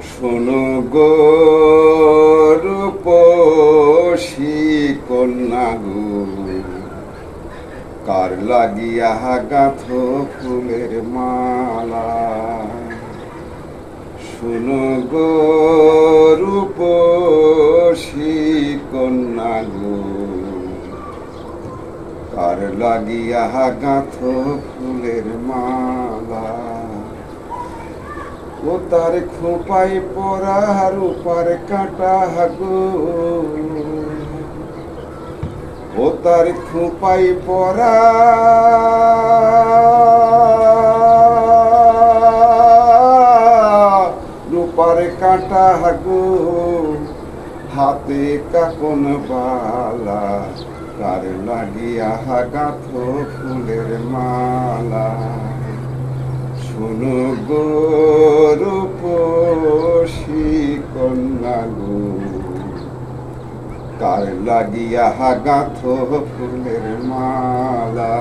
শোনো গো রূপসী কন্যা গো, কার লাগিয়া গাঁথ ফুলের মালা। শোনো গো রূপসী কন্যা গো, কার লাগিয়া গাঁথ ফুলের মালা। ও তার খোপাই পরা রূপার কাঁটা গো, ও তার খোপাই পরা রূপার কাঁটা গো, হাতে কাকন বালা, কার লাগিয়া গাঁথ ফুলের মালা। শোনো গো রূপসী কন্যা গো, কার লাগিয়া গাঁথ ফুলের মালা।